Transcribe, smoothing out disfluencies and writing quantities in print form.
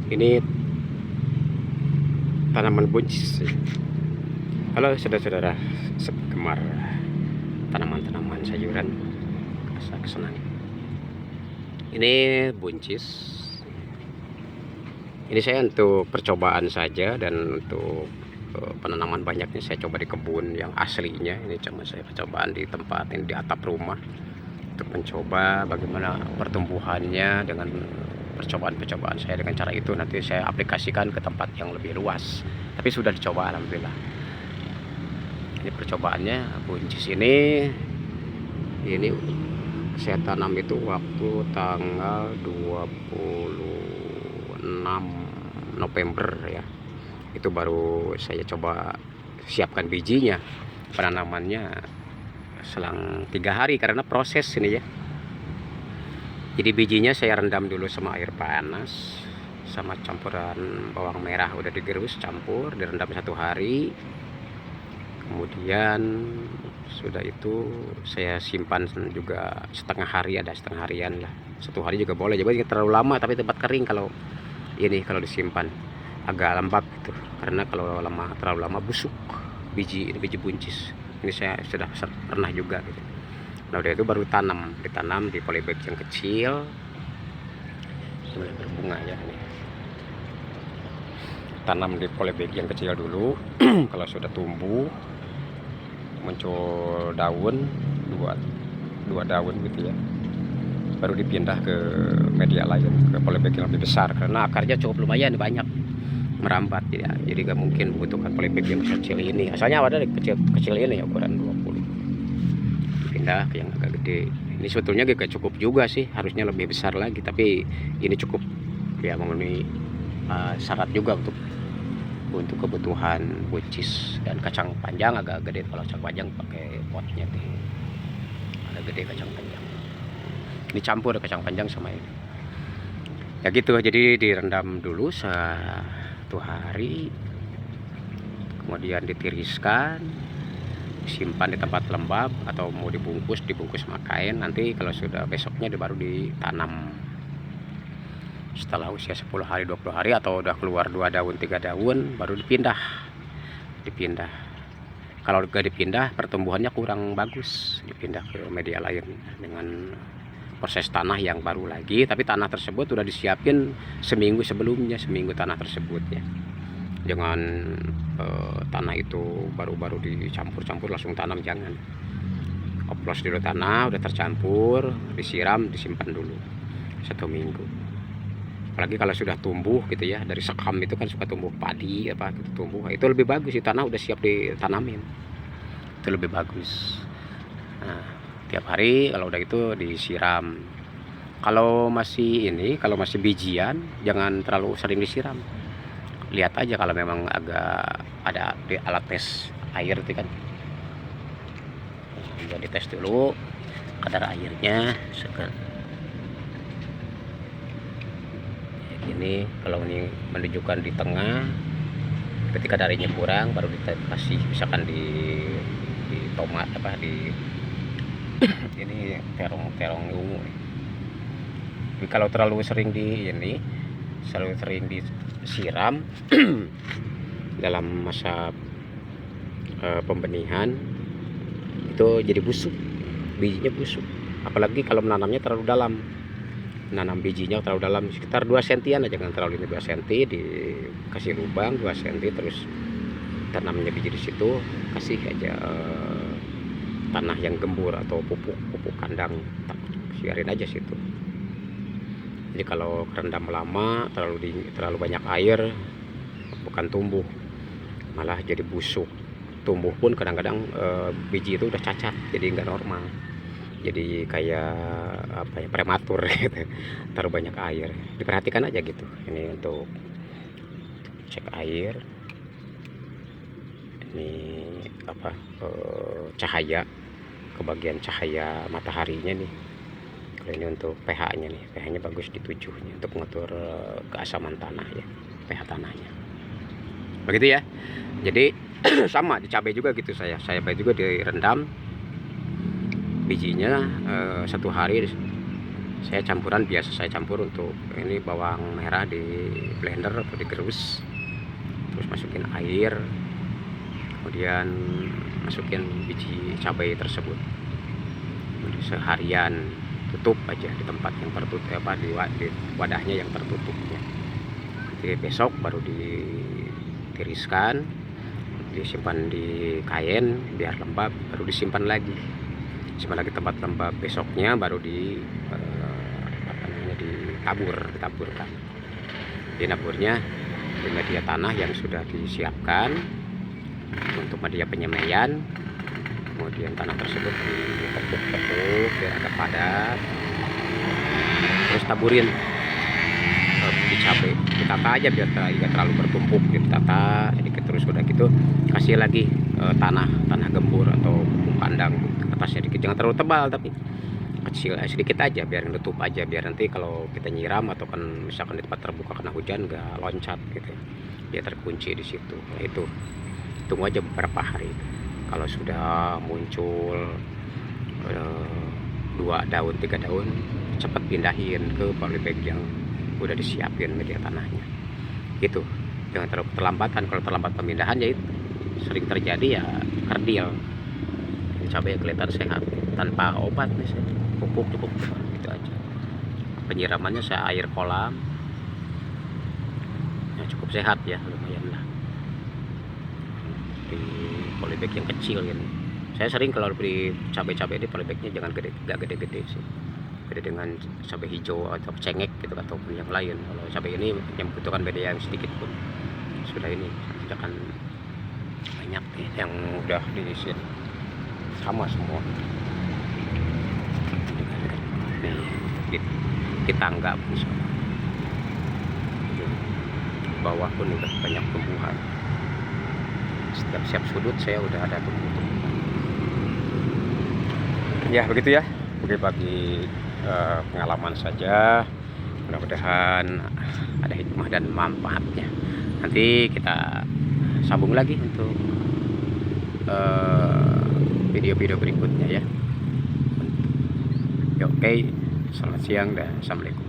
Ini tanaman buncis. Halo saudara-saudara penggemar tanaman-tanaman sayuran kesenangan. Ini buncis. Ini saya untuk percobaan saja dan untuk penanaman banyaknya saya coba di kebun yang aslinya. Ini cuma saya percobaan di tempat ini di atap rumah untuk mencoba bagaimana pertumbuhannya dengan percobaan-percobaan saya. Dengan cara itu nanti saya aplikasikan ke tempat yang lebih luas, tapi sudah dicoba alhamdulillah. Ini percobaannya buncis ini saya tanam itu waktu tanggal 26 November ya. Itu baru saya coba siapkan bijinya. Penanamannya selang 3 hari karena proses ini ya. Jadi bijinya saya rendam dulu sama air panas sama campuran bawang merah, udah digerus campur, direndam 1 hari. Kemudian sudah itu saya simpan juga setengah hari, ada setengah harian lah. 1 hari juga boleh, jadi terlalu lama tapi tempat kering kalau disimpan agak lembab gitu. Karena kalau terlalu lama busuk biji buncis. Ini saya sudah pernah juga gitu. Nah udah itu baru ditanam di polybag yang kecil, mulai berbunga ya ini. Tanam di polybag yang kecil dulu. Kalau sudah tumbuh muncul daun, dua daun gitu ya, baru dipindah ke media lain, ke polybag yang lebih besar karena akarnya cukup lumayan banyak merambat ya. Jadi gak mungkin membutuhkan polybag yang kecil ini. Asalnya ada di kecil ini ya, ukuran 20. Pindah ke yang agak gede. Ini sebetulnya gak cukup juga sih, harusnya lebih besar lagi, tapi ini cukup ya, memenuhi syarat juga untuk kebutuhan buncis. Dan kacang panjang agak gede. Kalau kacang panjang pakai potnya tuh agak gede kacang panjang. Ini campur kacang panjang sama ini ya gitu. Jadi direndam dulu 1 hari, kemudian ditiriskan, simpan di tempat lembab, atau mau dibungkus sama kain. Nanti kalau sudah besoknya baru ditanam setelah usia 10 hari 20 hari, atau udah keluar 2 daun 3 daun baru dipindah. Kalau gak dipindah pertumbuhannya kurang bagus, dipindah ke media lain dengan proses tanah yang baru lagi. Tapi tanah tersebut sudah disiapin seminggu sebelumnya, tanah tersebut ya, dengan tanah itu baru dicampur langsung tanam, jangan. Oplos dulu tanah, udah tercampur, disiram, disimpan dulu 1 minggu. Apalagi kalau sudah tumbuh gitu ya, dari sekam itu kan suka tumbuh padi apa gitu, tumbuh itu lebih bagus sih, tanah udah siap ditanamin, itu lebih bagus. Nah, tiap hari kalau udah itu disiram. Kalau masih bijian jangan terlalu sering disiram. Lihat aja kalau memang agak ada di alat tes air itu kan, jadi tes dulu kadar airnya ini. Kalau ini menunjukkan di tengah, ketika darinya kurang baru dikasih misalkan di tomat apa di ini terong ungu. Tapi kalau terlalu sering disiram dalam masa pembenihan itu jadi busuk, bijinya busuk. Apalagi kalau menanamnya terlalu dalam, bijinya terlalu dalam, sekitar 2 sentian aja, jangan terlalu ini, 2 senti, dikasih lubang 2 senti, terus tanamnya biji di situ. Kasih aja tanah yang gembur atau pupuk kandang, biarin aja situ. Jadi kalau rendam lama, terlalu banyak air, bukan tumbuh, malah jadi busuk. Tumbuh pun kadang-kadang biji itu udah cacat, jadi nggak normal, jadi kayak apa ya, prematur gitu, terlalu banyak air. Diperhatikan aja gitu. Ini untuk cek air, ini apa, cahaya, kebagian cahaya mataharinya nih. Kalau ini untuk pH nya nih, pH nya bagus di 7 nih, untuk mengatur keasaman tanah ya, pH tanahnya begitu ya. Jadi sama di cabai juga gitu, saya juga direndam bijinya 1 hari Saya campuran, biasa saya campur untuk ini bawang merah di blender atau digerus, terus masukin air, kemudian masukin biji cabai tersebut. Kemudian seharian tutup aja di tempat yang tertutup, di wadahnya yang tertutup ya. Nanti besok baru ditiriskan, disimpan di kain biar lembab, baru disimpan lagi tempat lembab. Besoknya baru ditaburkan. Dinaburnya di media tanah yang sudah disiapkan untuk media penyemaian. Kemudian tanah tersebut ditekuk biar agak padat, terus taburin biji cabai, ditata aja biar tidak terlalu bertumpuk, ditata sedikit, terus udah gitu kasih lagi tanah gembur atau pupuk kandang atasnya sedikit, jangan terlalu tebal tapi kecil, sedikit aja biar nutup aja, biar nanti kalau kita nyiram atau kan misalkan di tempat terbuka kena hujan nggak loncat gitu ya, dia terkunci di situ. Nah, itu tunggu aja beberapa hari. Kalau sudah muncul 2 daun 3 daun, cepat pindahin ke polybag yang udah disiapin media tanahnya. Itu jangan terlalu terlambatan. Kalau terlambat pemindahan ya itu sering terjadi ya kerdil. Cabai kelihatan sehat tanpa obat misalnya, pupuk cukup gitu aja. Penyiramannya saya air kolam ya, cukup sehat ya, lumayan lah. Di polybag yang kecil gini, saya sering kalau beli cabai-cabai di polybagnya jangan gak gede-gede sih, beda dengan cabai hijau atau cengek gitu ataupun yang lain. Kalau cabai ini yang membutuhkan beda yang sedikit pun sudah ini akan banyak nih yang udah diisi sama semua nih, di tangga pun sama, bawah pun udah banyak tumbuhan. Setiap siap sudut saya udah ada tumbuh-tumbuhan ya, begitu ya, bagi pengalaman saja, mudah-mudahan ada hikmah dan manfaatnya. Nanti kita sambung lagi untuk video-video berikutnya ya. Oke, selamat siang dan assalamualaikum.